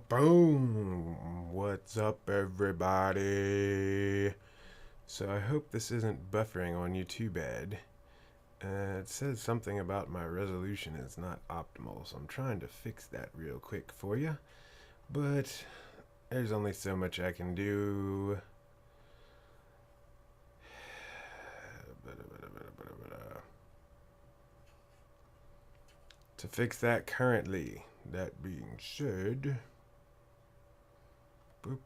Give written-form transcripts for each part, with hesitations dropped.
Boom. What's up, everybody? So I hope this isn't buffering on you too bad. It says something about my resolution is not optimal, so I'm trying to fix that real quick for you. But there's only so much I can do. To fix that currently. That being said, boop.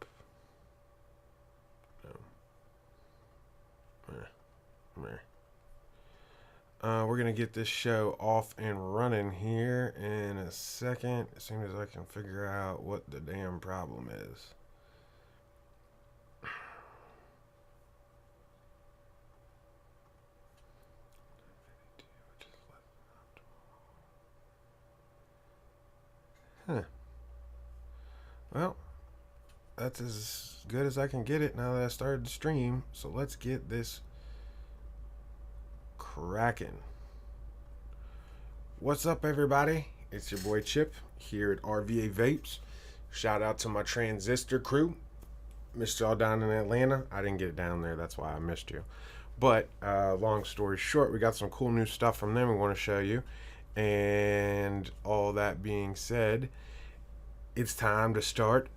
We're going to get this show off and running here in a second, as soon as I can figure out what the damn problem is. Huh. Well, that's as good as I can get it now that I started the stream. So let's get this cracking. What's up, everybody? It's your boy Chip here at RVA Vapes. Shout out to my Transistor crew. Missed y'all down in Atlanta. I didn't get down there, that's why I missed you. But long story short, we got some cool new stuff from them we want to show you. And all that being said, it's time to start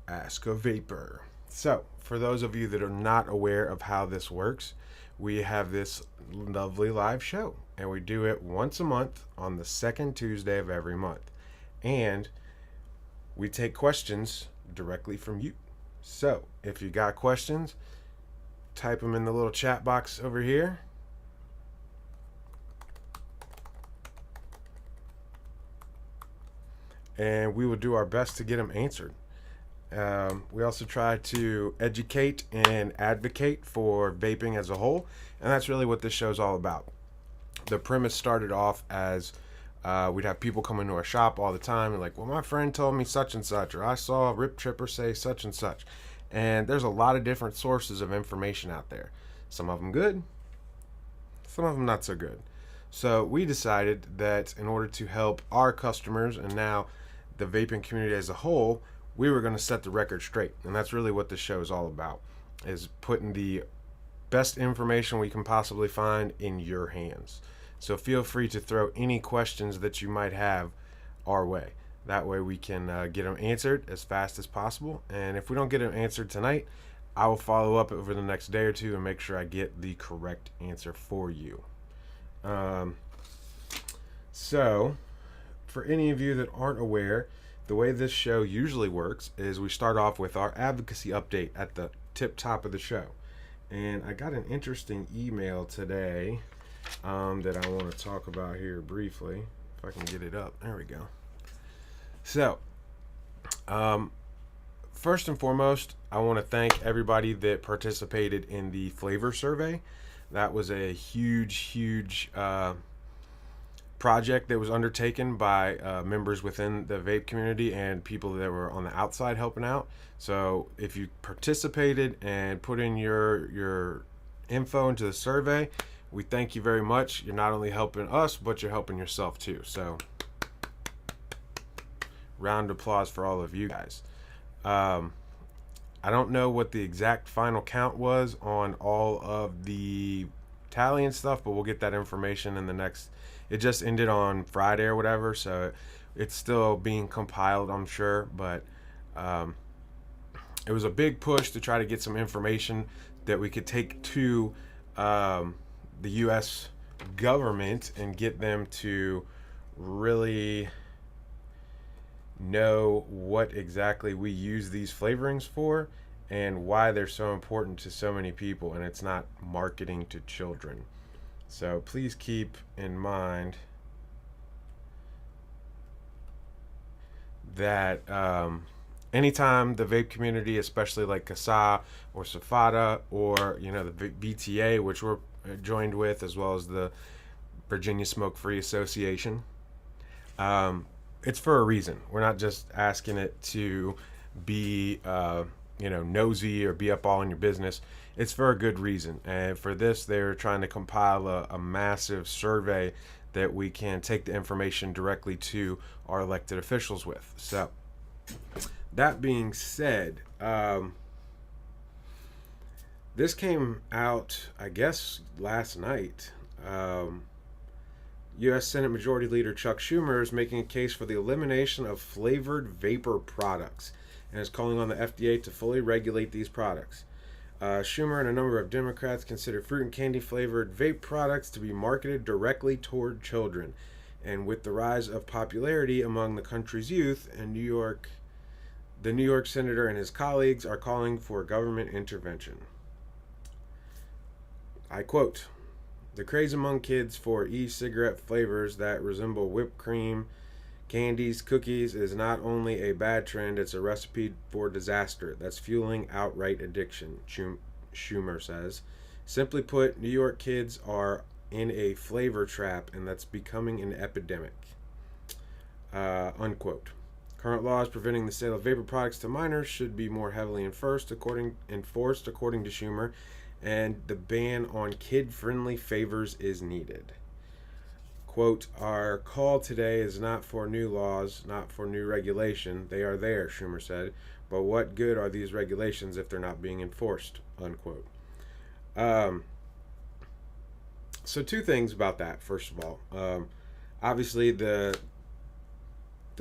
Ask-A-Vaper. So, for those of you that are not aware of how this works, we have this lovely live show, and we do it once a month on the second Tuesday of every month. And we take questions directly from you. So, if you got questions, type them in the little chat box over here. And we will do our best to get them answered. We also try to educate and advocate for vaping as a whole, and that's really what this show is all about. The premise started off as we'd have people come into our shop all the time and like, well, my friend told me such and such, or I saw a Rip Tripper say such and such. And there's a lot of different sources of information out there. Some of them good, some of them not so good. So we decided that in order to help our customers and now the vaping community as a whole, we were going to set the record straight. And that's really what this show is all about, is putting the best information we can possibly find in your hands. So feel free to throw any questions that you might have our way. That way we can get them answered as fast as possible. And if we don't get them answered tonight, I will follow up over the next day or two and make sure I get the correct answer for you. So, for any of you that aren't aware, the way this show usually works is we start off with our advocacy update at the tip top of the show. And I got an interesting email today that I want to talk about here briefly. If I can get it up. There we go. So, first and foremost, I want to thank everybody that participated in the flavor survey. That was a huge project that was undertaken by members within the vape community and people that were on the outside helping out. So if you participated and put in your info into the survey, we thank you very much. You're not only helping us, but you're helping yourself too. So round of applause for all of you guys. I don't know what the exact final count was on all of the tally and stuff, but we'll get that information in the next. It just ended on Friday or whatever, so it's still being compiled, I'm sure. But it was a big push to try to get some information that we could take to the U.S. government and get them to really know what exactly we use these flavorings for and why they're so important to so many people, and it's not marketing to children. So please keep in mind that anytime the vape community, especially like CASA or SFATA or the BTA, which we're joined with, as well as the Virginia Smoke Free Association, it's for a reason. We're not just asking it to be nosy or be up all in your business. It's for a good reason. And for this, they're trying to compile a massive survey that we can take the information directly to our elected officials with. So That being said, this came out, I guess, last night. U.S. Senate Majority Leader Chuck Schumer is making a case for the elimination of flavored vapor products and is calling on the FDA to fully regulate these products. Schumer and a number of Democrats consider fruit and candy flavored vape products to be marketed directly toward children. And with the rise of popularity among the country's youth, the New York senator and his colleagues are calling for government intervention. I quote, "The craze among kids for e-cigarette flavors that resemble whipped cream, candies, cookies is not only a bad trend, it's a recipe for disaster that's fueling outright addiction," Schumer says. "Simply put, New York kids are in a flavor trap, and that's becoming an epidemic." Unquote. Current laws preventing the sale of vapor products to minors should be more heavily enforced, according to Schumer, and the ban on kid-friendly flavors is needed. Quote, "Our call today is not for new laws, not for new regulation. They are there," Schumer said. "But what good are these regulations if they're not being enforced?" Unquote. So two things about that. First of all, obviously the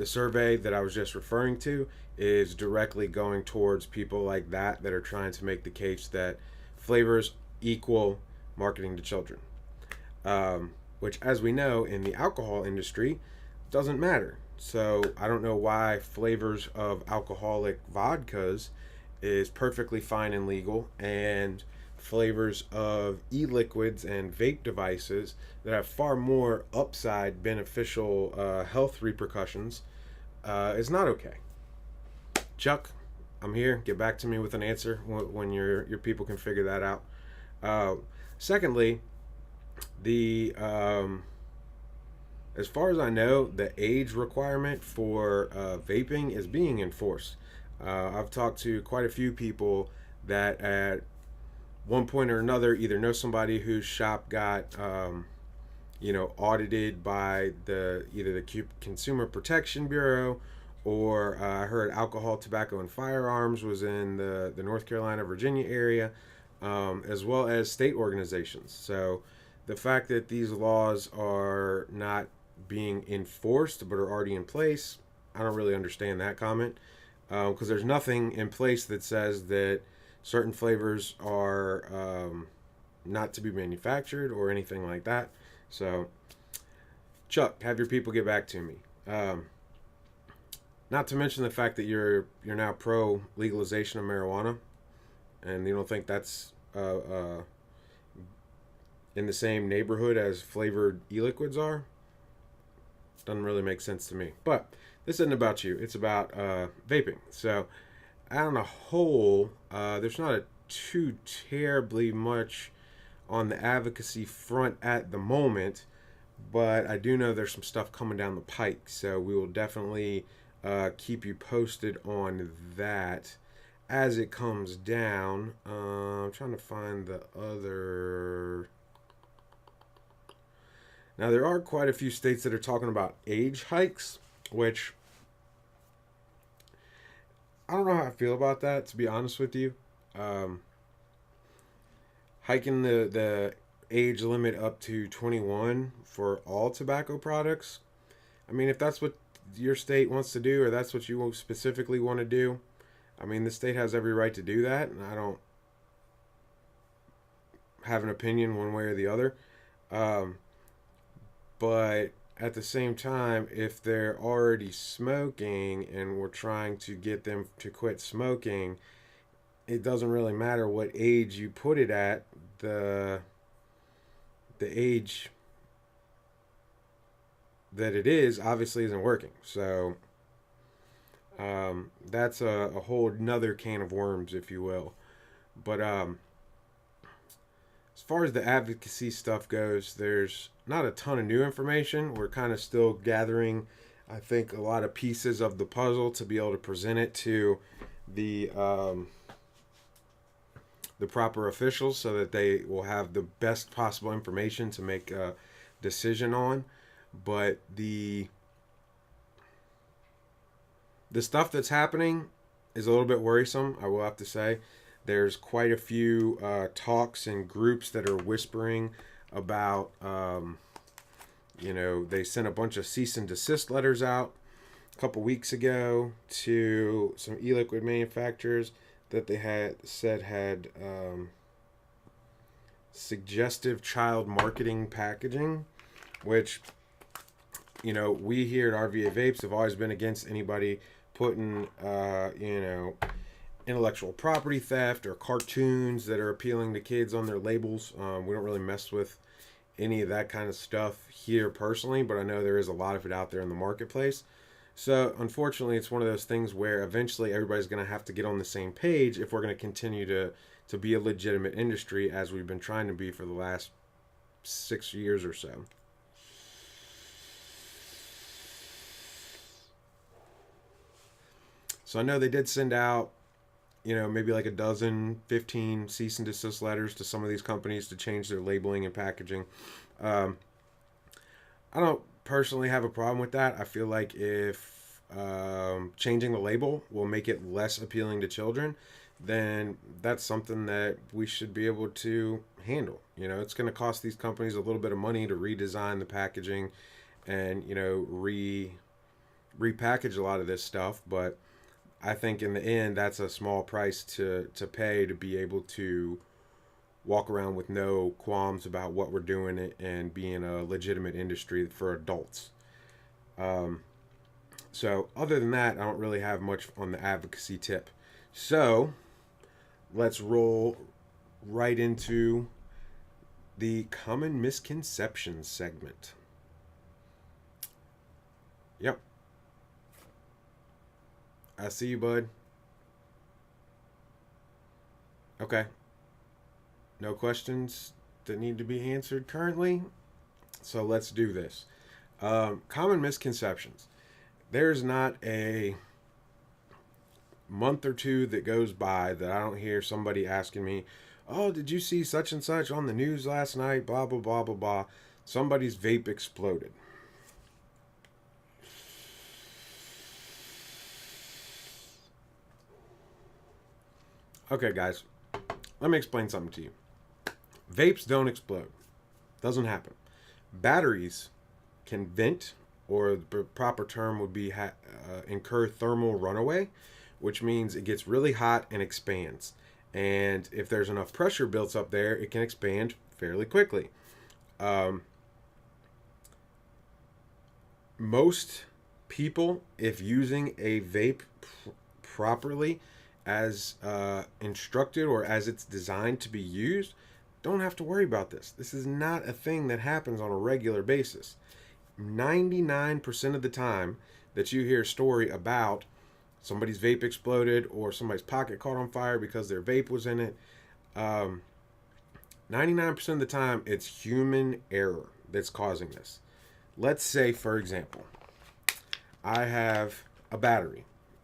survey that I was just referring to is directly going towards people like that are trying to make the case that flavors equal marketing to children. Which, as we know, in the alcohol industry, doesn't matter. So I don't know why flavors of alcoholic vodkas is perfectly fine and legal, and flavors of e-liquids and vape devices that have far more upside beneficial health repercussions is not okay. Chuck, I'm here. Get back to me with an answer when your people can figure that out. Secondly, the as far as I know, the age requirement for vaping is being enforced. I've talked to quite a few people that at one point or another either know somebody whose shop got audited by either the Consumer Protection Bureau, or I heard alcohol, tobacco, and firearms was in the North Carolina, Virginia area, as well as state organizations. So the fact that these laws are not being enforced but are already in place, I don't really understand that comment, because there's nothing in place that says that certain flavors are not to be manufactured or anything like that. So, Chuck, have your people get back to me. Not to mention the fact that you're now pro legalization of marijuana, and you don't think that's in the same neighborhood as flavored e-liquids are. Doesn't really make sense to me. But this isn't about you. It's about vaping. So, on a whole, there's not too terribly much on the advocacy front at the moment, but I do know there's some stuff coming down the pike, so we will definitely keep you posted on that as it comes down. I'm trying to find the other. Now, there are quite a few states that are talking about age hikes, which I don't know how I feel about that, to be honest with you. Hiking the age limit up to 21 for all tobacco products. I mean, if that's what your state wants to do, or that's what you specifically want to do, I mean, the state has every right to do that, and I don't have an opinion one way or the other. But at the same time, if they're already smoking and we're trying to get them to quit smoking, it doesn't really matter what age you put it at. The age that it is obviously isn't working. So that's a whole nother can of worms, if you will. But as far as the advocacy stuff goes, there's not a ton of new information. We're kind of still gathering, I think, a lot of pieces of the puzzle to be able to present it to the proper officials so that they will have the best possible information to make a decision on. But the The stuff that's happening is a little bit worrisome, I will have to say. There's quite a few talks and groups that are whispering about, they sent a bunch of cease and desist letters out a couple weeks ago to some e-liquid manufacturers that they had suggestive child marketing packaging, which, we here at RVA Vapes have always been against anybody putting, intellectual property theft or cartoons that are appealing to kids on their labels. We don't really mess with any of that kind of stuff here personally, but I know there is a lot of it out there in the marketplace. So unfortunately, it's one of those things where eventually everybody's going to have to get on the same page if we're going to continue to be a legitimate industry as we've been trying to be for the last 6 years or so. So I know they did send out, maybe like a dozen, 15 cease and desist letters to some of these companies to change their labeling and packaging. I don't personally have a problem with that. I feel like if changing the label will make it less appealing to children, then that's something that we should be able to handle. It's going to cost these companies a little bit of money to redesign the packaging and, repackage a lot of this stuff, but I think in the end, that's a small price to pay to be able to walk around with no qualms about what we're doing and being a legitimate industry for adults. So other than that, I don't really have much on the advocacy tip. So let's roll right into the common misconceptions segment. Yep. I see you, bud. Okay. No questions that need to be answered currently. So let's do this. Common misconceptions. There's not a month or two that goes by that I don't hear somebody asking me, oh, did you see such and such on the news last night? Blah, blah, blah, blah, blah. Somebody's vape exploded. Okay, guys, let me explain something to you. Vapes don't explode. Doesn't happen. Batteries can vent, or the proper term would be incur thermal runaway, which means it gets really hot and expands. And if there's enough pressure built up there, it can expand fairly quickly. Most people, if using a vape properly, as instructed or as it's designed to be used, don't have to worry about this. This is not a thing that happens on a regular basis. 99% of the time that you hear a story about somebody's vape exploded or somebody's pocket caught on fire because their vape was in it, 99% of the time it's human error that's causing this. Let's say, for example, I have a battery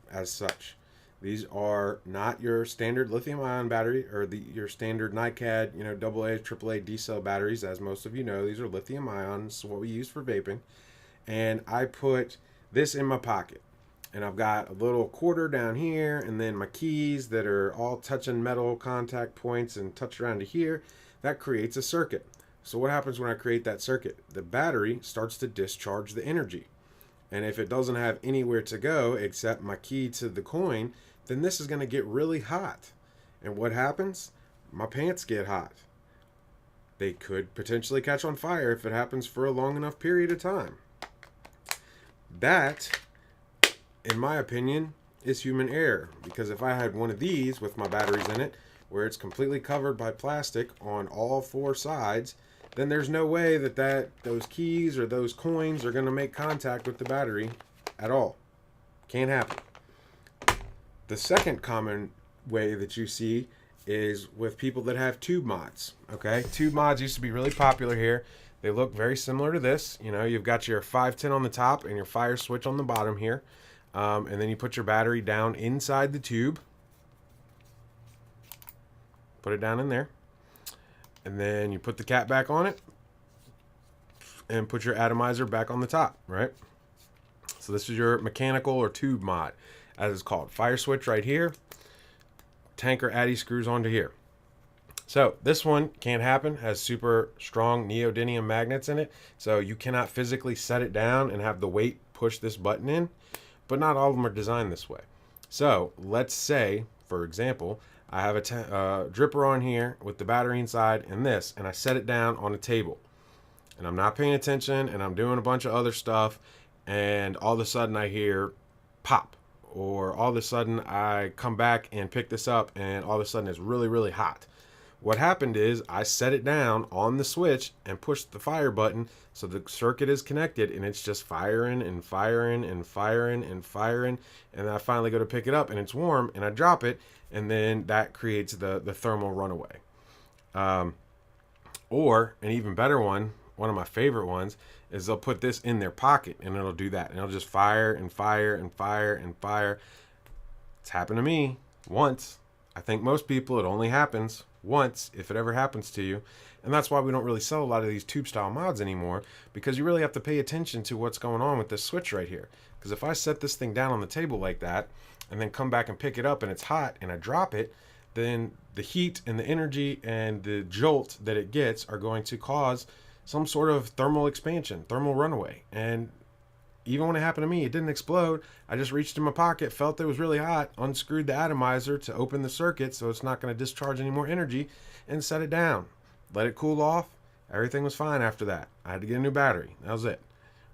as such. These are not your standard lithium-ion battery or your standard NiCad, AA, AAA D-cell batteries. As most of you know, these are lithium-ion. This is what we use for vaping. And I put this in my pocket. And I've got a little quarter down here, and then my keys that are all touching metal contact points and touch around to here. That creates a circuit. So what happens when I create that circuit? The battery starts to discharge the energy. And if it doesn't have anywhere to go except my key to the coin, then this is going to get really hot. And what happens? My pants get hot. They could potentially catch on fire if it happens for a long enough period of time. That, in my opinion, is human error. Because if I had one of these with my batteries in it, where it's completely covered by plastic on all four sides, then there's no way that those keys or those coins are going to make contact with the battery at all. Can't happen. The second common way that you see is with people that have tube mods. Okay, tube mods used to be really popular here. They look very similar to this. You've got your 510 on the top and your fire switch on the bottom here. And then you put your battery down inside the tube. Put it down in there. And then you put the cap back on it. And put your atomizer back on the top, right? So this is your mechanical or tube mod. as it's called. Fire switch right here. Tanker Addy screws onto here. So this one can't happen, has super strong neodymium magnets in it, so you cannot physically set it down and have the weight push this button in, but not all of them are designed this way. So let's say, for example, I have a dripper on here with the battery inside and this, and I set it down on a table, and I'm not paying attention, and I'm doing a bunch of other stuff, and all of a sudden I hear pop, or all of a sudden I come back and pick this up, and all of a sudden it's really, really hot. What happened is I set it down on the switch and pushed the fire button so the circuit is connected, and it's just firing and firing and firing and firing. And then I finally go to pick it up and it's warm and I drop it, and then that creates the thermal runaway. Or an even better one of my favorite ones, is they'll put this in their pocket and it'll do that. And it'll just fire and fire and fire and fire. It's happened to me once. I think most people, it only happens once, if it ever happens to you. And that's why we don't really sell a lot of these tube style mods anymore, because you really have to pay attention to what's going on with this switch right here. Because if I set this thing down on the table like that and then come back and pick it up and it's hot and I drop it, then the heat and the energy and the jolt that it gets are going to cause some sort of thermal expansion, thermal runaway. And even when it happened to me, it didn't explode. I just reached in my pocket, felt it was really hot, unscrewed the atomizer to open the circuit so it's not going to discharge any more energy, and set it down. Let it cool off. Everything was fine after that. I had to get a new battery. That was it.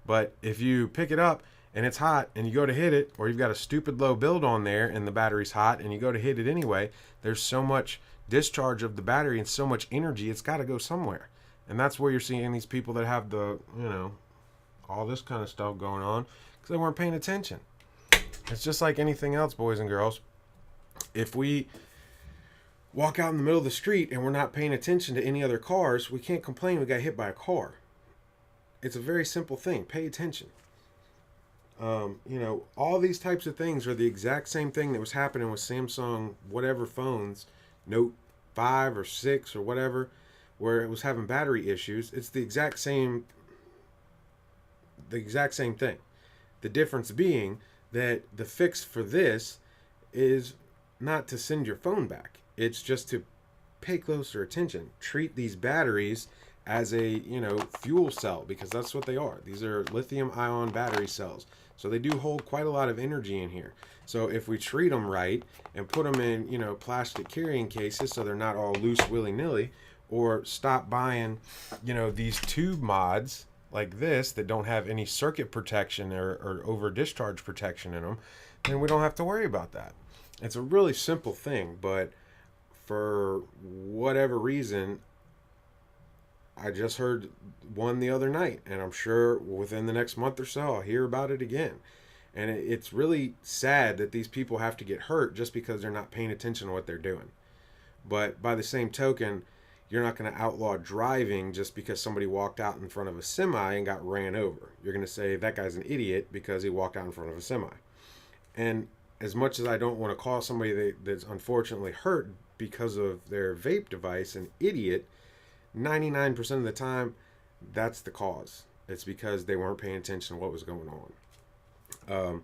But if you pick it up and it's hot and you go to hit it, or you've got a stupid low build on there and the battery's hot and you go to hit it anyway, there's so much discharge of the battery and so much energy, it's got to go somewhere. And that's where you're seeing these people that have the, all this kind of stuff going on, because they weren't paying attention. It's just like anything else, boys and girls. If we walk out in the middle of the street and we're not paying attention to any other cars, we can't complain we got hit by a car. It's a very simple thing. Pay attention. All these types of things are the exact same thing that was happening with Samsung whatever phones, Note 5 or 6 or whatever, where it was having battery issues. It's the exact same thing. The difference being that the fix for this is not to send your phone back. It's just to pay closer attention. Treat these batteries as a, fuel cell, because that's what they are. These are lithium ion battery cells. So they do hold quite a lot of energy in here. So if we treat them right and put them in, plastic carrying cases so they're not all loose willy-nilly, or stop buying, these tube mods like this that don't have any circuit protection or over discharge protection in them, then we don't have to worry about that. It's a really simple thing, but for whatever reason, I just heard one the other night, and I'm sure within the next month or so I'll hear about it again. And it's really sad that these people have to get hurt just because they're not paying attention to what they're doing. But by the same token, you're not going to outlaw driving just because somebody walked out in front of a semi and got ran over. You're going to say that guy's an idiot because he walked out in front of a semi. And as much as I don't want to call somebody that's unfortunately hurt because of their vape device an idiot, 99% of the time, that's the cause. It's because they weren't paying attention to what was going on. A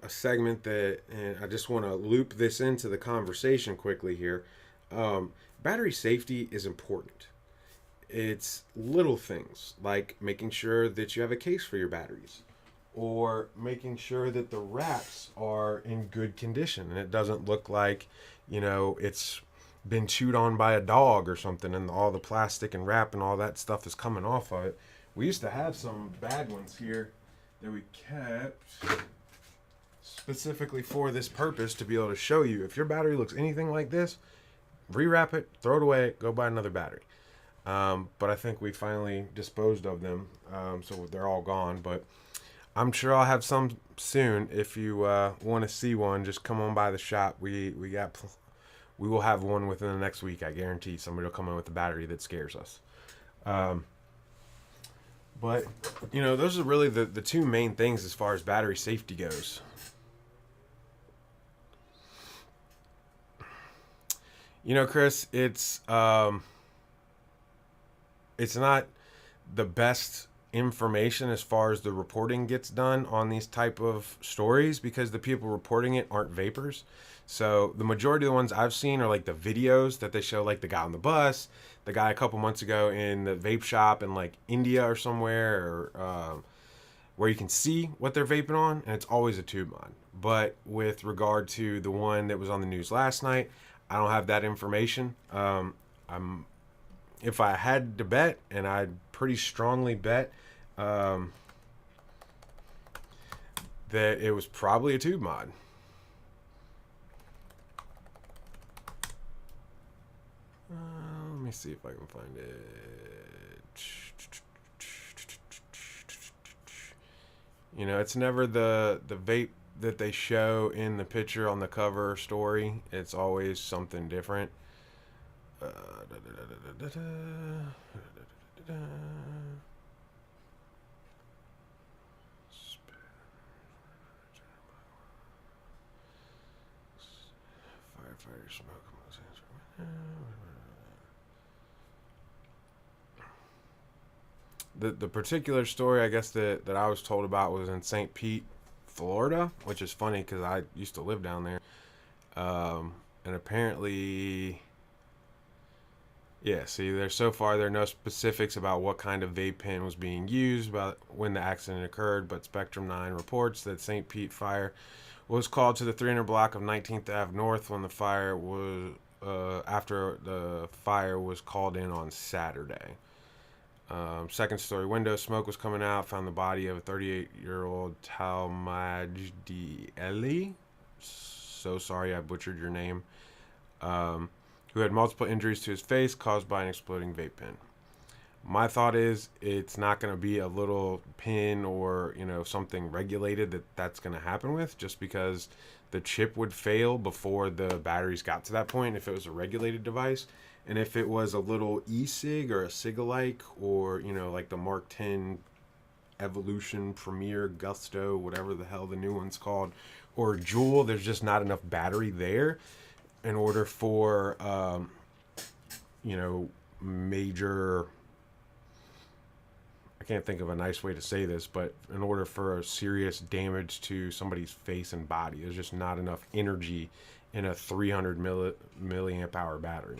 segment that, and I just want to loop this into the conversation quickly here. Battery safety is important. It's little things like making sure that you have a case for your batteries, or making sure that the wraps are in good condition and it doesn't look like, it's been chewed on by a dog or something and all the plastic and wrap and all that stuff is coming off of it. We used to have some bad ones here that we kept specifically for this purpose, to be able to show you if your battery looks anything like this, rewrap it, throw it away, go buy another battery. But I think we finally disposed of them, so they're all gone. But I'm sure I'll have some soon. If you want to see one, just come on by the shop. We will have one within the next week. I guarantee somebody will come in with a battery that scares us. But those are really the two main things as far as battery safety goes. Chris, it's not the best information as far as the reporting gets done on these type of stories, because the people reporting it aren't vapors. So the majority of the ones I've seen are like the videos that they show, like the guy on the bus, the guy a couple months ago in the vape shop in like India or somewhere, or where you can see what they're vaping on, and it's always a tube mod. But with regard to the one that was on the news last night, I don't have that information. I'm If I had to bet, and I'd pretty strongly bet that it was probably a tube mod. Let me see if I can find it. You know, it's never the vape that they show in the picture on the cover story. It's always something different. Firefighter smoke. The particular story, I guess, that I was told about was in St. Pete, Florida, which is funny because I used to live down there. And apparently, yeah, see, there are no specifics about what kind of vape pen was being used, about when the accident occurred, but Spectrum 9 reports that St. Pete fire was called to the 300 block of 19th Ave North when the fire was, after the fire was called in on Saturday. Second story window, smoke was coming out, found the body of a 38-year-old Talmajdi. So sorry I butchered your name. Who had multiple injuries to his face caused by an exploding vape pen. My thought is it's not going to be a little pin or, you know, something regulated that's going to happen with, just because the chip would fail before the batteries got to that point if it was a regulated device. And if it was a little e-cig or a cig-alike, or, you know, like the Mark 10 Evolution, Premier, Gusto, whatever the hell the new one's called, or Juul, there's just not enough battery there in order for, you know, major, I can't think of a nice way to say this, but in order for a serious damage to somebody's face and body, there's just not enough energy in a 300 milliamp hour battery.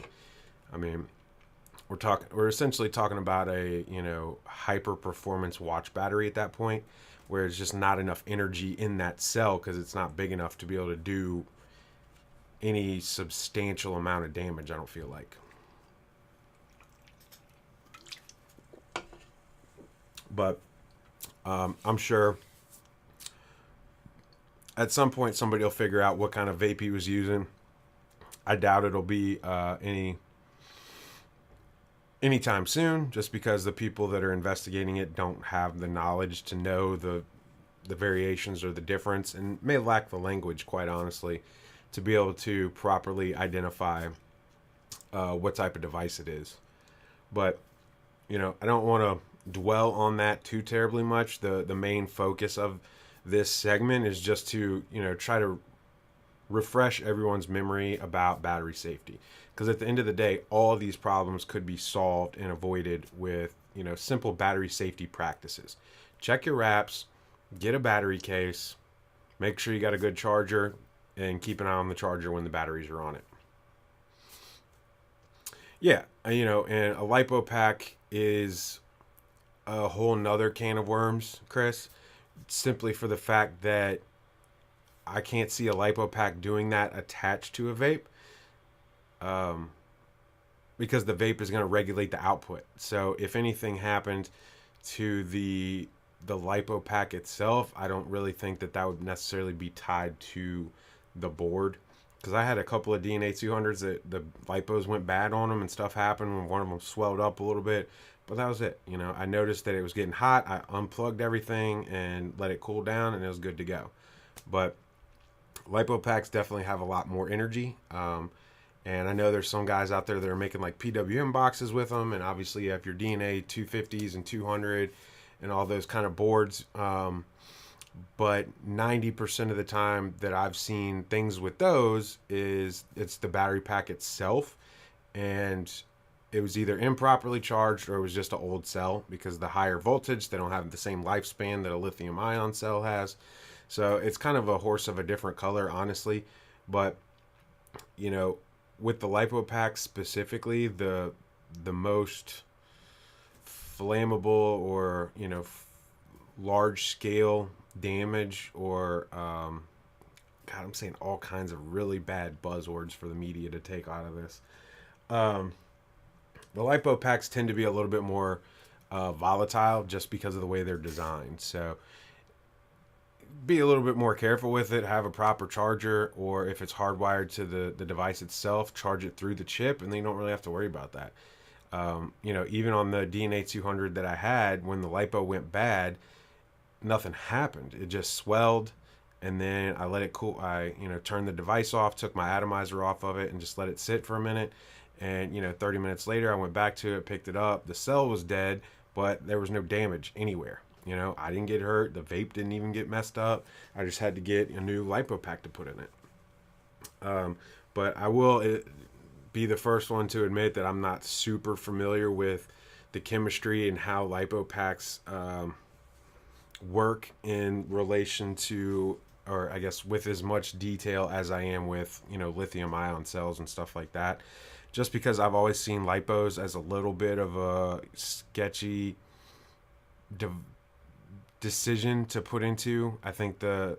I mean, we're essentially talking about a, you know, hyper performance watch battery at that point, where it's just not enough energy in that cell because it's not big enough to be able to do any substantial amount of damage, I don't feel like. But I'm sure at some point somebody will figure out what kind of vape he was using. I doubt it'll be anytime soon, just because the people that are investigating it don't have the knowledge to know the variations or the difference, and may lack the language, quite honestly, to be able to properly identify what type of device it is. But, you know, I don't want to dwell on that too terribly much. The main focus of this segment is just to, you know, try to refresh everyone's memory about battery safety. Because at the end of the day, all of these problems could be solved and avoided with, you know, simple battery safety practices. Check your wraps, get a battery case, make sure you got a good charger, and keep an eye on the charger when the batteries are on it. Yeah, you know, and a lipo pack is a whole nother can of worms, Chris, simply for the fact that I can't see a lipo pack doing that attached to a vape, because the vape is going to regulate the output. So if anything happened to the lipo pack itself, I don't really think that would necessarily be tied to the board, because I had a couple of DNA 200s that the lipos went bad on them and stuff happened when one of them swelled up a little bit, but that was it. You know, I noticed that it was getting hot. I unplugged everything and let it cool down, and it was good to go. But lipo packs definitely have a lot more energy. And I know there's some guys out there that are making like PWM boxes with them, and obviously you have your DNA 250s and 200 and all those kind of boards. But 90% of the time that I've seen things with those is it's the battery pack itself. And it was either improperly charged or it was just an old cell, because the higher voltage, they don't have the same lifespan that a lithium ion cell has. So it's kind of a horse of a different color, honestly. But, you know, with the lipo packs specifically, the most flammable or, you know, large scale damage or, God, I'm saying all kinds of really bad buzzwords for the media to take out of this. The lipo packs tend to be a little bit more volatile just because of the way they're designed. So be a little bit more careful with it. Have a proper charger, or if it's hardwired to the device itself, charge it through the chip, and then you don't really have to worry about that. You know, even on the DNA 200 that I had, when the lipo went bad, nothing happened. It just swelled, and then I let it cool. I, you know, turned the device off, took my atomizer off of it, and just let it sit for a minute. And, you know, 30 minutes later, I went back to it, picked it up. The cell was dead, but there was no damage anywhere. You know, I didn't get hurt. The vape didn't even get messed up. I just had to get a new lipo pack to put in it. But I will be the first one to admit that I'm not super familiar with the chemistry and how lipo packs work in relation to, or I guess with as much detail as I am with, you know, lithium ion cells and stuff like that. Just because I've always seen lipos as a little bit of a sketchy decision to put into. I think the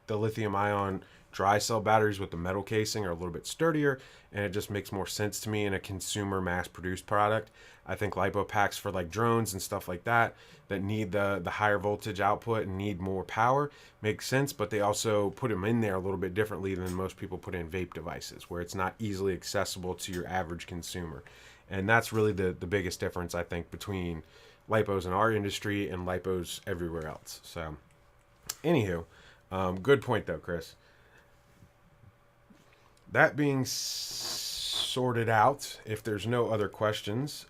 lithium ion dry cell batteries with the metal casing are a little bit sturdier, and it just makes more sense to me in a consumer mass produced product. I think lipo packs for like drones and stuff like that need the higher voltage output and need more power makes sense, but they also put them in there a little bit differently than most people put in vape devices, where it's not easily accessible to your average consumer. And that's really the biggest difference, I think, between lipos in our industry and lipos everywhere else. So anywho, good point though, Chris. That being sorted out, if there's no other questions,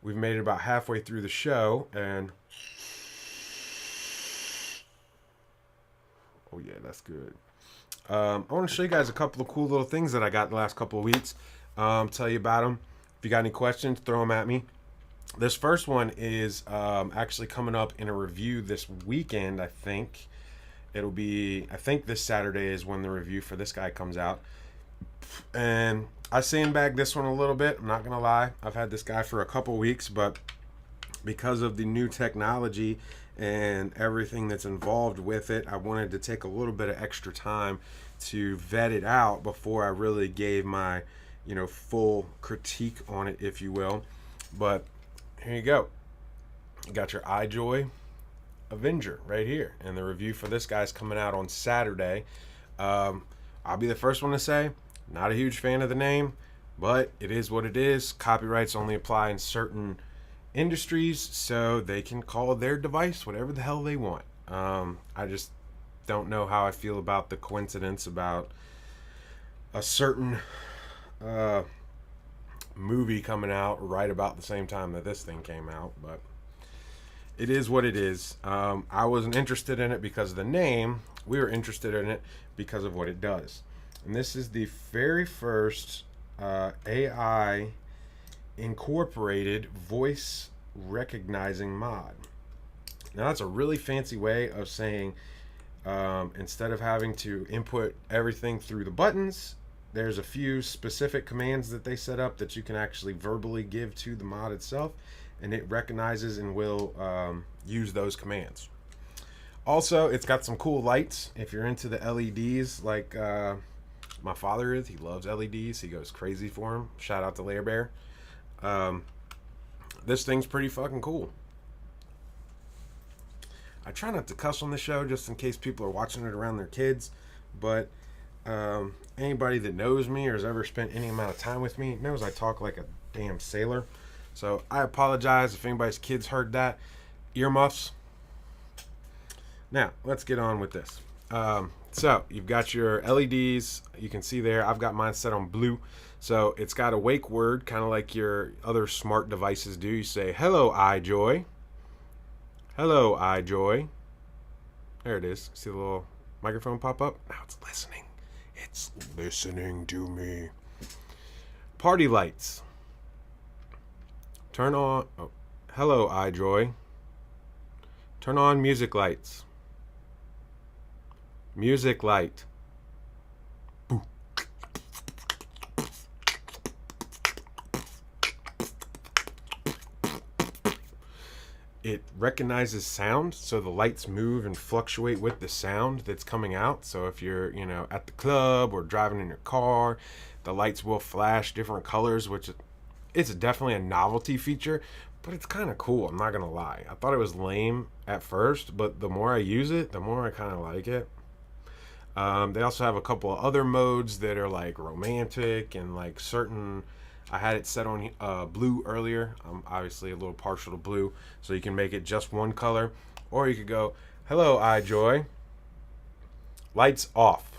we've made it about halfway through the show, and oh yeah, that's good. I want to show you guys a couple of cool little things that I got the last couple of weeks. Tell you about them. If you got any questions, throw them at me. This first one is actually coming up in a review this weekend, I think. It'll be, I think this Saturday is when the review for this guy comes out. And I sandbagged this one a little bit. I'm not going to lie. I've had this guy for a couple weeks, but because of the new technology and everything that's involved with it, I wanted to take a little bit of extra time to vet it out before I really gave my, you know, full critique on it, if you will. But here you go. You got your iJoy Avenger right here, and the review for this guy's coming out on Saturday. I'll be the first one to say, not a huge fan of the name, but it is what it is. Copyrights only apply in certain industries, so they can call their device whatever the hell they want. I just don't know how I feel about the coincidence about a certain movie coming out right about the same time that this thing came out, but it is what it is. I wasn't interested in it because of the name. We were interested in it because of what it does. And this is the very first AI incorporated voice recognizing mod. Now that's a really fancy way of saying instead of having to input everything through the buttons, there's a few specific commands that they set up that you can actually verbally give to the mod itself, and it recognizes and will use those commands. Also, it's got some cool lights. If you're into the LEDs like my father is, he loves LEDs. He goes crazy for them. Shout out to Lair Bear. This thing's pretty fucking cool. I try not to cuss on the show just in case people are watching it around their kids, but anybody that knows me or has ever spent any amount of time with me knows I talk like a damn sailor. So I apologize if anybody's kids heard that. Earmuffs. Now, let's get on with this. So you've got your LEDs. You can see there, I've got mine set on blue. So it's got a wake word, kind of like your other smart devices do. You say, hello, iJoy. Hello, iJoy. There it is. See the little microphone pop up? Now it's listening. It's listening to me. Party lights. Turn on. Oh, hello, iJoy. Turn on music lights. Music light. It recognizes sound, so the lights move and fluctuate with the sound that's coming out. So if you're, at the club or driving in your car, the lights will flash different colors, which it's definitely a novelty feature, but it's kind of cool. I'm not gonna lie. I thought it was lame at first, but the more I use it, the more I kind of like it. They also have a couple of other modes that are like romantic and like certain. I had it set on blue earlier. I'm obviously a little partial to blue, so you can make it just one color. Or you could go, hello, iJoy. Lights off.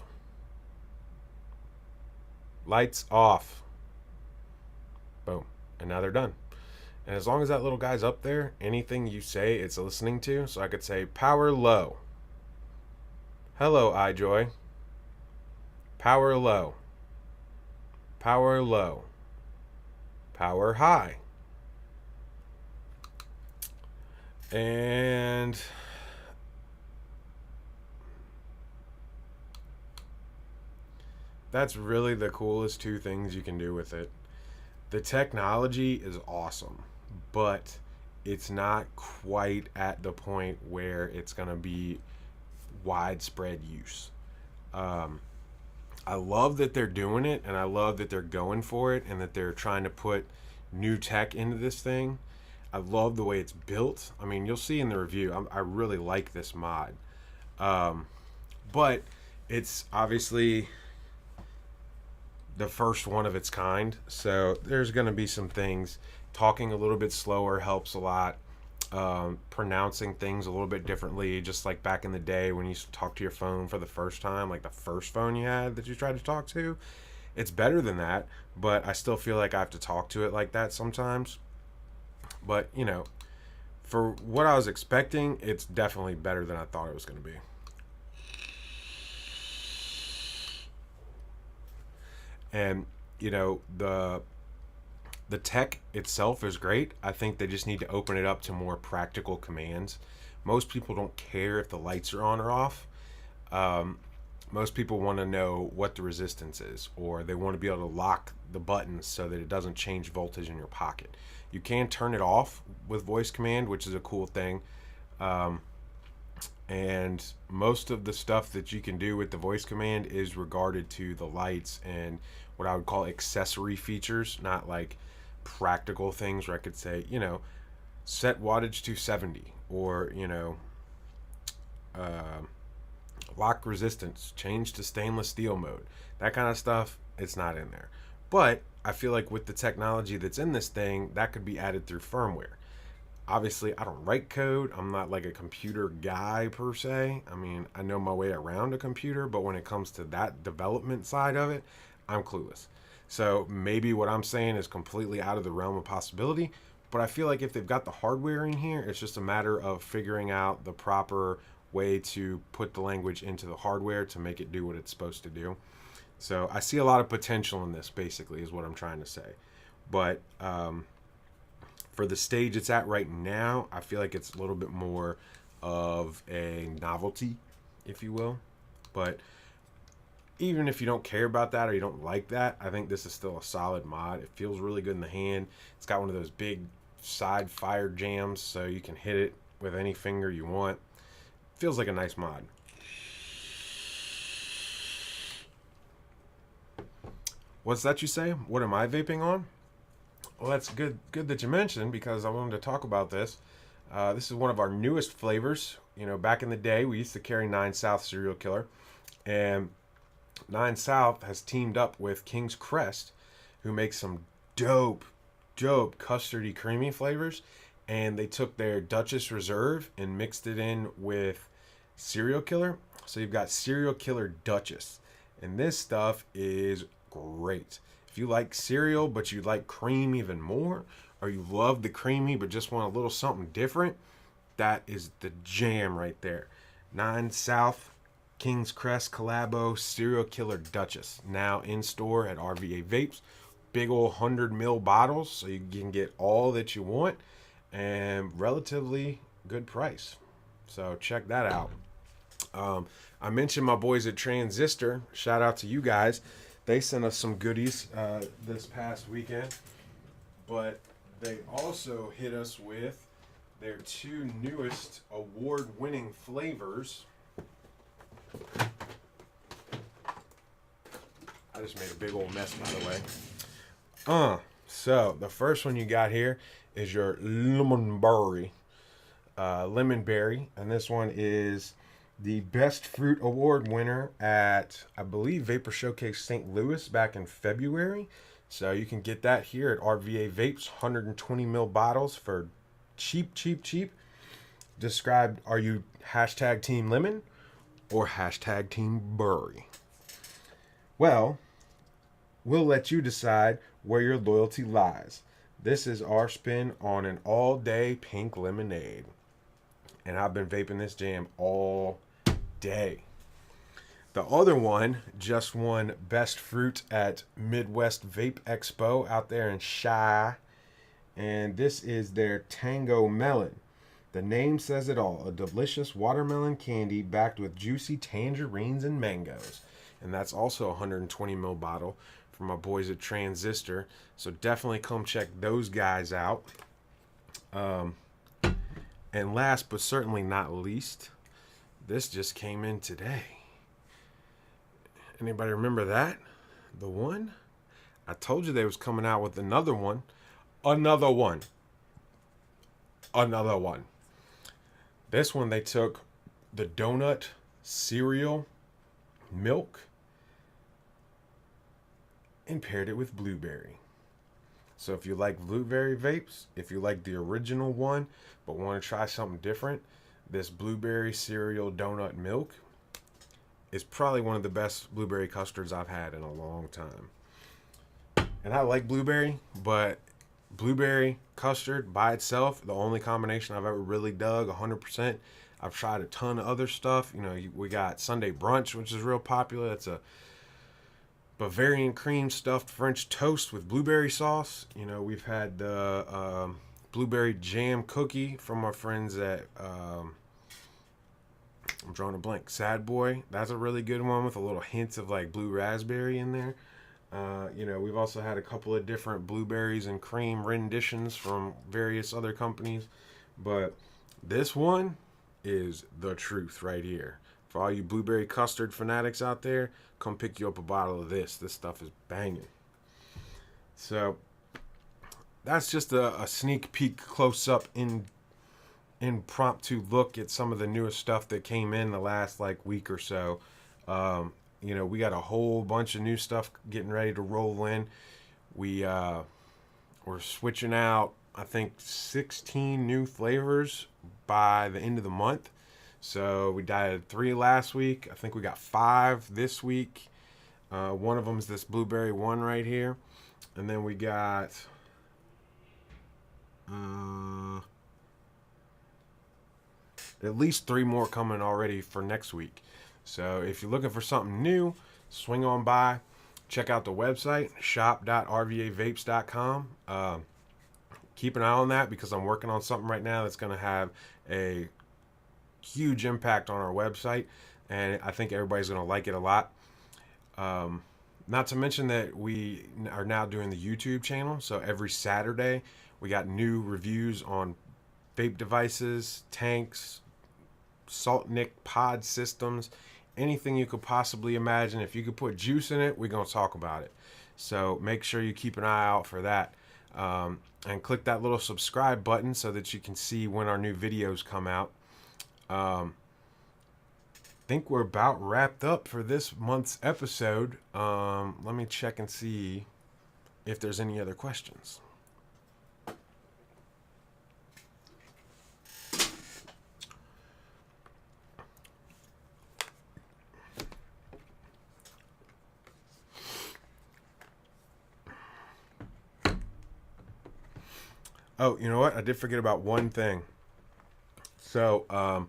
Lights off. Boom. And now they're done. And as long as that little guy's up there, anything you say, it's listening to. So I could say, power low. Hello, iJoy. Power low. Power low. Power high. And that's really the coolest two things you can do with it. The technology is awesome, but it's not quite at the point where it's going to be widespread use. I love that they're doing it, and I love that they're going for it, and that they're trying to put new tech into this thing. I love the way it's built. I mean, you'll see in the review, I really like this mod. But it's obviously the first one of its kind, so there's going to be some things. Talking a little bit slower helps a lot. Pronouncing things a little bit differently, just like back in the day when you used to talk to your phone for the first time, like the first phone you had that you tried to talk to. It's better than that, but I still feel like I have to talk to it like that sometimes. But, for what I was expecting, it's definitely better than I thought it was going to be. And, the tech itself is great. I think they just need to open it up to more practical commands. Most people don't care if the lights are on or off. Most people want to know what the resistance is, or they want to be able to lock the buttons so that it doesn't change voltage in your pocket. You can turn it off with voice command, which is a cool thing. And most of the stuff that you can do with the voice command is regarded to the lights and what I would call accessory features, not like practical things where I could say, set wattage to 70, or, lock resistance, change to stainless steel mode. That kind of stuff, it's not in there. But I feel like with the technology that's in this thing, that could be added through firmware. Obviously, I don't write code. I'm not like a computer guy per se. I mean, I know my way around a computer, but when it comes to that development side of it, I'm clueless. So maybe what I'm saying is completely out of the realm of possibility, but I feel like if they've got the hardware in here, it's just a matter of figuring out the proper way to put the language into the hardware to make it do what it's supposed to do. So I see a lot of potential in this, basically, is what I'm trying to say. But for the stage it's at right now, I feel like it's a little bit more of a novelty, if you will. But even if you don't care about that or you don't like that, I think this is still a solid mod. It feels really good in the hand. It's got one of those big side fire jams, so you can hit it with any finger you want. Feels like a nice mod. What's that you say? What am I vaping on? Well, that's good that you mentioned, because I wanted to talk about this. This is one of our newest flavors. Back in the day, we used to carry 9 South Serial Killer, and 9 South has teamed up with King's Crest, who makes some dope custardy creamy flavors, and they took their Duchess Reserve and mixed it in with Serial Killer. So you've got Serial Killer Duchess, and this stuff is great. If you like cereal but you like cream even more, or you love the creamy but just want a little something different, that is the jam right there. 9 South King's Crest Collabo Serial Killer Duchess, now in store at RVA Vapes big old 100 ml bottles, so you can get all that you want and relatively good price. So check that out. I mentioned my boys at Transistor. Shout out to you guys. They sent us some goodies this past weekend, but they also hit us with their 2 newest award-winning flavors. I just made a big old mess, by the way. So the first one you got here is your lemon berry, and this one is the Best Fruit Award winner at, I believe, Vapor Showcase St. Louis back in February. So you can get that here at RVA Vapes, 120 ml bottles for cheap. Described, are you hashtag Team Lemon or hashtag Team Berry? Well, we'll let you decide where your loyalty lies. This is our spin on an all-day pink lemonade. And I've been vaping this jam all day. The other one just won Best Fruit at Midwest Vape Expo out there in Chi. And this is their Tango Melon. The name says it all. A delicious watermelon candy backed with juicy tangerines and mangoes. And that's also a 120 ml bottle from my boys at Transistor. So definitely come check those guys out. And last but certainly not least, this just came in today. Anybody remember that? The one? I told you they was coming out with another one. Another one. This one, they took the donut cereal milk and paired it with blueberry. So if you like blueberry vapes, if you like the original one but want to try something different, this blueberry cereal donut milk is probably one of the best blueberry custards I've had in a long time. And I like blueberry, but blueberry custard by itself, the only combination I've ever really dug 100%. I've tried a ton of other stuff. You know, we got Sunday brunch, which is real popular. It's a Bavarian cream stuffed French toast with blueberry sauce. You know, we've had the blueberry jam cookie from our friends at I'm drawing a blank. Sad Boy. That's a really good one with a little hints of like blue raspberry in there. You know, we've also had a couple of different blueberries and cream renditions from various other companies. But this one is the truth right here. For all you blueberry custard fanatics out there, come pick you up a bottle of this. This stuff is banging. So that's just a sneak peek, close up, impromptu look at some of the newest stuff that came in the last like week or so. You know, we got a whole bunch of new stuff getting ready to roll in. We're switching out, I think, 16 new flavors by the end of the month. So we did 3 last week. I think we got 5 this week. One of them is this blueberry one right here. And then we got at least 3 more coming already for next week. So if you're looking for something new, swing on by. Check out the website, shop.rvavapes.com. Keep an eye on that because I'm working on something right now that's going to have a huge impact on our website, and I think everybody's going to like it a lot. Not to mention that we are now doing the YouTube channel, so every Saturday we got new reviews on vape devices, tanks, Salt Nick pod systems, anything you could possibly imagine. If you could put juice in it, we're going to talk about it. So make sure you keep an eye out for that. And click that little subscribe button so that you can see when our new videos come out. Think we're about wrapped up for this month's episode. Let me check and see if there's any other questions. Oh, you know what? I did forget about one thing. So,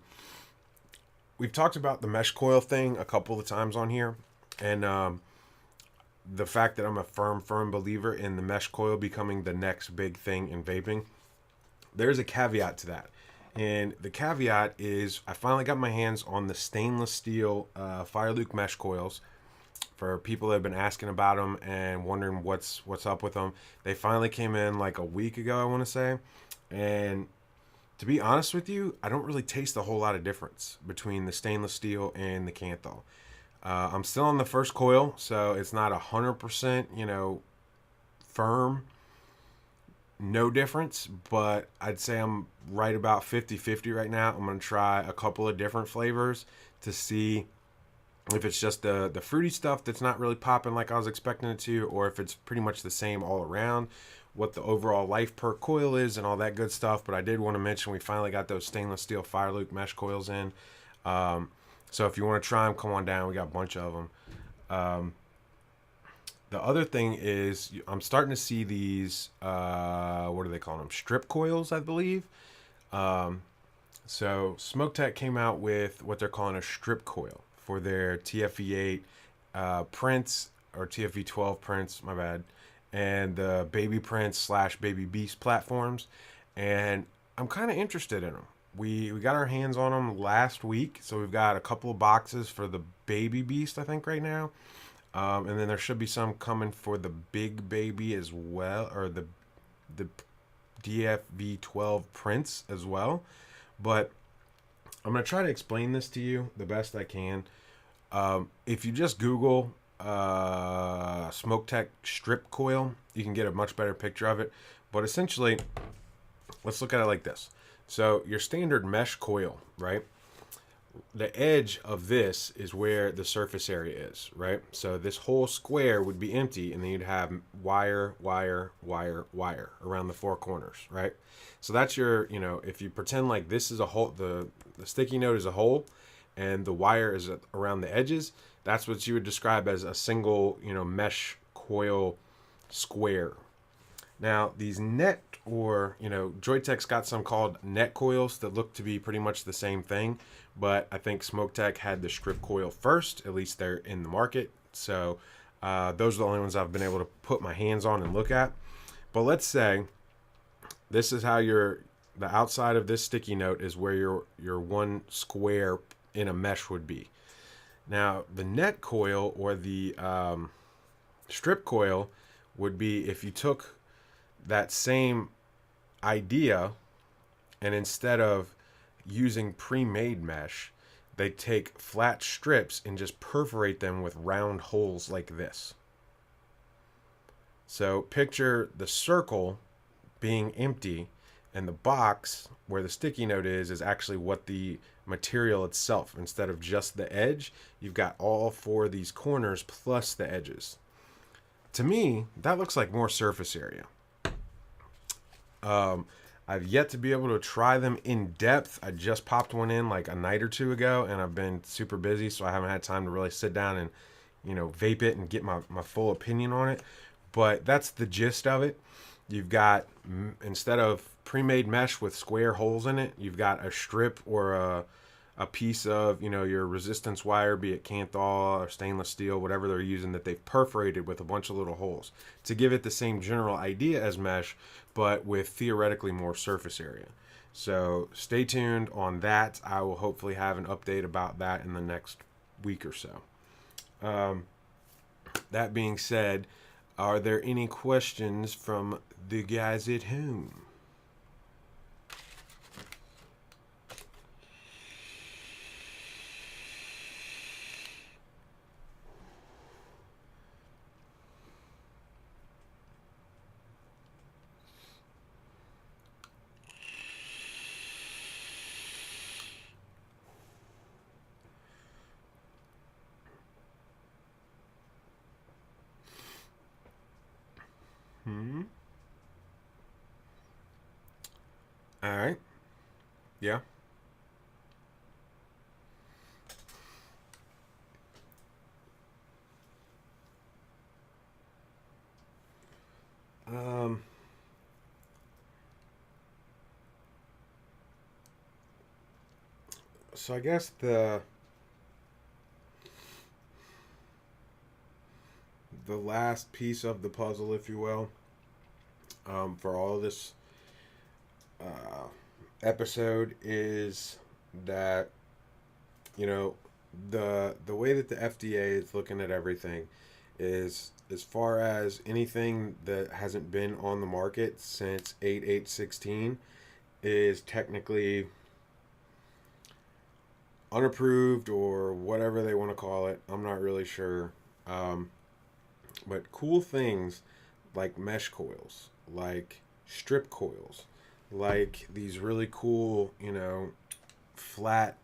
we've talked about the mesh coil thing a couple of times on here. And the fact that I'm a firm believer in the mesh coil becoming the next big thing in vaping, there's a caveat to that. And the caveat is I finally got my hands on the stainless steel Fireluke mesh coils. For people that have been asking about them and wondering what's up with them, they finally came in like a week ago, I want to say. And to be honest with you, I don't really taste a whole lot of difference between the stainless steel and the Kanthal. I'm still on the first coil, so it's not 100%, firm, no difference, but I'd say I'm right about 50-50 right now. I'm going to try a couple of different flavors to see if it's just the fruity stuff that's not really popping like I was expecting it to, or if it's pretty much the same all around, what the overall life per coil is and all that good stuff. But I did want to mention we finally got those stainless steel Fireluke mesh coils in. So if you want to try them, come on down. We got a bunch of them. The other thing is I'm starting to see these, what do they call them? Strip coils, I believe. So Smoke Tech came out with what they're calling a strip coil for their TFV8 prints, or TFV12 prints, my bad, and the Baby Prince / Baby Beast platforms. And I'm kind of interested in them. We got our hands on them last week, so we've got a couple of boxes for the Baby Beast, I think, right now. And then there should be some coming for the Big Baby as well, or the DFV12 Prince as well. But I'm going to try to explain this to you the best I can. If you just Google Smoke Tech strip coil, you can get a much better picture of it. But essentially, let's look at it like this. So your standard mesh coil, right? The edge of this is where the surface area is, right? So this whole square would be empty, and then you'd have wire, wire, wire, wire around the four corners, right? So that's your, if you pretend like this is a hole, the sticky note is a hole, and the wire is around the edges, that's what you would describe as a single, mesh coil square. Now, these net, or, Joytech's got some called net coils that look to be pretty much the same thing, but I think Smoke Tech had the strip coil first, at least they're in the market. So those are the only ones I've been able to put my hands on and look at. But let's say this is how the outside of this sticky note is where your one square in a mesh would be. Now, the net coil, or the strip coil, would be if you took that same idea, and instead of using pre-made mesh, they take flat strips and just perforate them with round holes like this. So picture the circle being empty, and the box where the sticky note is actually what the material itself. Instead of just the edge, you've got all four of these corners plus the edges. To me, that looks like more surface area. I've yet to be able to try them in depth. I just popped one in like a night or two ago, and I've been super busy, so I haven't had time to really sit down and, vape it and get my full opinion on it. But that's the gist of it. You've got, instead of pre-made mesh with square holes in it, you've got a strip or a piece of, your resistance wire, be it Kanthal or stainless steel, whatever they're using, that they've perforated with a bunch of little holes to give it the same general idea as mesh, but with theoretically more surface area. So stay tuned on that. I will hopefully have an update about that in the next week or so. That being said, are there any questions from the guys at home? All right. Yeah. So I guess the the last piece of the puzzle, if you will, for all of this uh, episode is that, you know, the way that the FDA is looking at everything is, as far as anything that hasn't been on the market since 8/8/16 is technically unapproved, or whatever they want to call it. I'm not really sure. But cool things like mesh coils, like strip coils, like these really cool, flat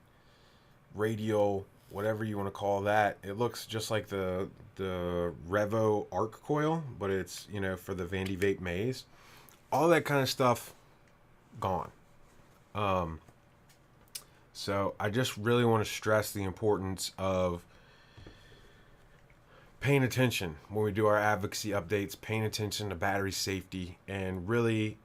radial, whatever you want to call that. It looks just like the Revo arc coil, but it's, for the Ask-A-Vaper Mays. All that kind of stuff gone. So I just really want to stress the importance of paying attention when we do our advocacy updates, paying attention to battery safety, and really,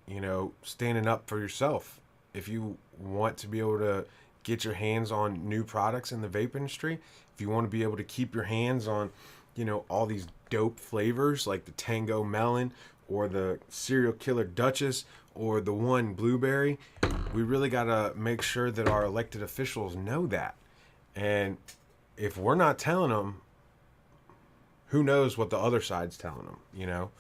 standing up for yourself. If you want to be able to get your hands on new products in the vape industry, if you want to be able to keep your hands on, all these dope flavors like the Tango Melon or the Serial Killer Duchess or the one Blueberry, we really got to make sure that our elected officials know that. And if we're not telling them, who knows what the other side's telling them,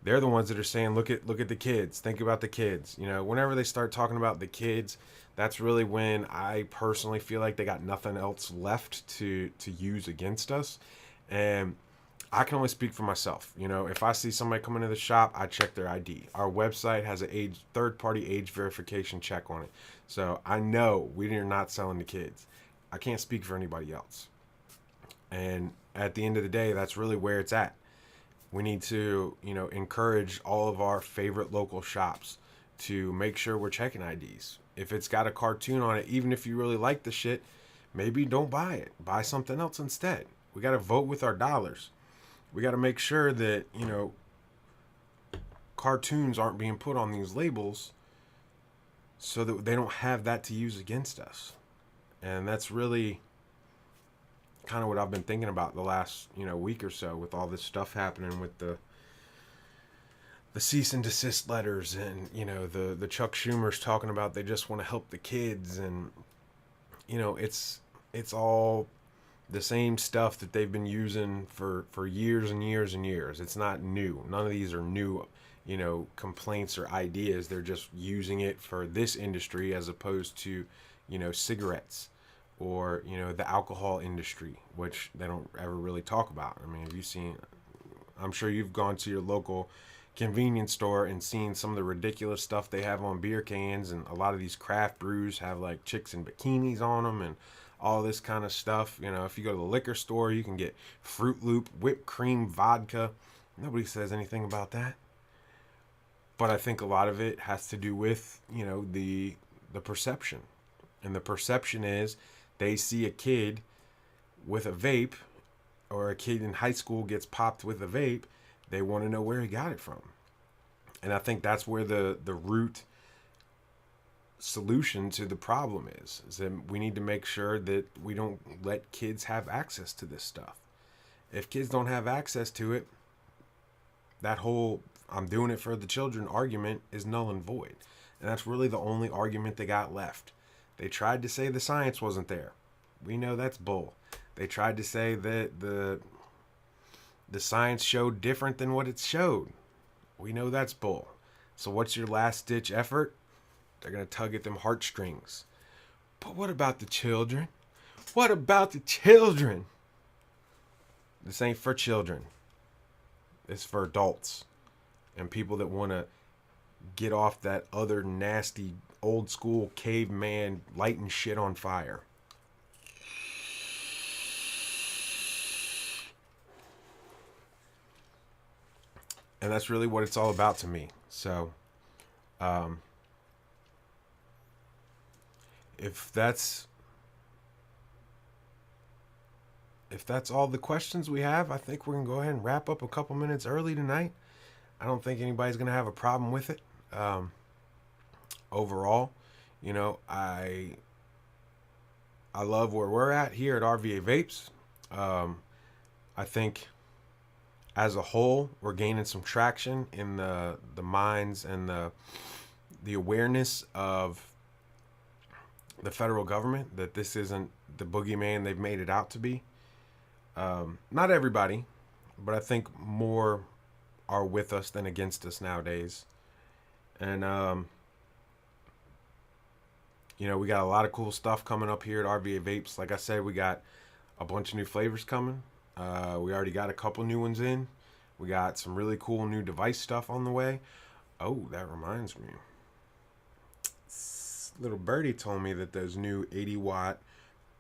They're the ones that are saying, look at the kids. Think about the kids. Whenever they start talking about the kids, that's really when I personally feel like they got nothing else left to use against us. And I can only speak for myself. If I see somebody come into the shop, I check their ID. Our website has a third-party age verification check on it. So I know we are not selling to kids. I can't speak for anybody else. And at the end of the day, that's really where it's at. We need to, encourage all of our favorite local shops to make sure we're checking IDs. If it's got a cartoon on it, even if you really like the shit, maybe don't buy it. Buy something else instead. We got to vote with our dollars. We got to make sure that, cartoons aren't being put on these labels so that they don't have that to use against us. And that's really kind of what I've been thinking about the last, week or so, with all this stuff happening with the cease and desist letters, and, the Chuck Schumer's talking about they just want to help the kids. And, it's all the same stuff that they've been using for years and years and years. It's not new. None of these are new, complaints or ideas. They're just using it for this industry as opposed to, cigarettes or, the alcohol industry, which they don't ever really talk about. I mean, have you seen, I'm sure you've gone to your local convenience store and seen some of the ridiculous stuff they have on beer cans, and a lot of these craft brews have like chicks in bikinis on them and all this kind of stuff. If you go to the liquor store, you can get Fruit Loop, whipped cream, vodka. Nobody says anything about that. But I think a lot of it has to do with, the perception. And the perception is they see a kid with a vape, or a kid in high school gets popped with a vape. They want to know where he got it from. And I think that's where the root solution to the problem is that we need to make sure that we don't let kids have access to this stuff. If kids don't have access to it, that whole I'm doing it for the children argument is null and void. And that's really the only argument they got left. They tried to say the science wasn't there. We know that's bull. They tried to say that the science showed different than what it showed. We know that's bull. So what's your last ditch effort? They're going to tug at them heartstrings. But what about the children? What about the children? This ain't for children. It's for adults and people that want to get off that other nasty old school caveman lighting shit on fire. And that's really what it's all about to me. So, if that's all the questions we have, I think we're going to go ahead and wrap up a couple minutes early tonight. I don't think anybody's going to have a problem with it. Overall, I love where we're at here at RVA Vapes. I think as a whole, we're gaining some traction in the minds and the awareness of the federal government that this isn't the boogeyman they've made it out to be. Not everybody, but I think more are with us than against us nowadays. And, we got a lot of cool stuff coming up here at RVA Vapes. Like I said, we got a bunch of new flavors coming. We already got a couple new ones in. We got some really cool new device stuff on the way. Oh, that reminds me. Little birdie told me that those new 80-watt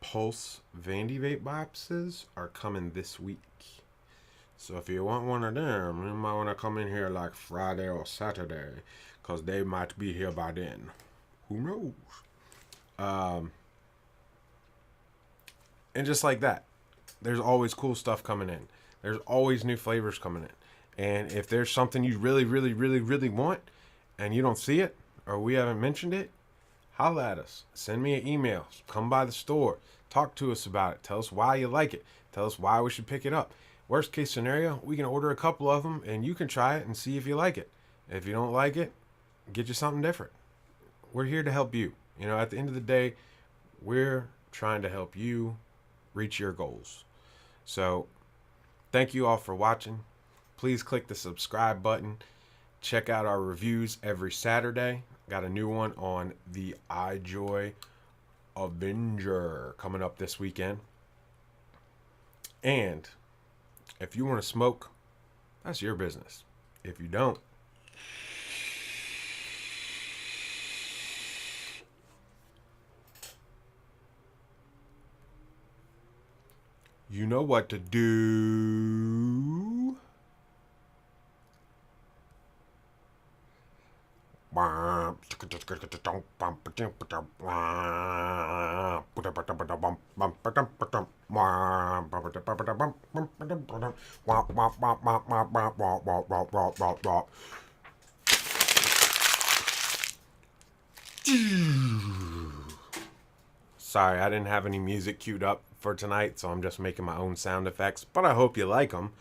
Pulse Vandy vape boxes are coming this week. So if you want one of them, you might want to come in here like Friday or Saturday, because they might be here by then. Who knows? And just like that, there's always cool stuff coming in. There's always new flavors coming in. And if there's something you really, really, really, really want and you don't see it or we haven't mentioned it, holla at us. Send me an email. Come by the store. Talk to us about it. Tell us why you like it. Tell us why we should pick it up. Worst case scenario, we can order a couple of them and you can try it and see if you like it. If you don't like it, get you something different. We're here to help you. At the end of the day, we're trying to help you reach your goals. So thank you all for watching. Please click the subscribe button. Check out our reviews every Saturday. Got a new one on the iJoy Avenger coming up this weekend. And if you want to smoke, that's your business. If you don't, you know what to do. Sorry, I didn't have any music queued up for tonight, so I'm just making my own sound effects, but I hope you like them.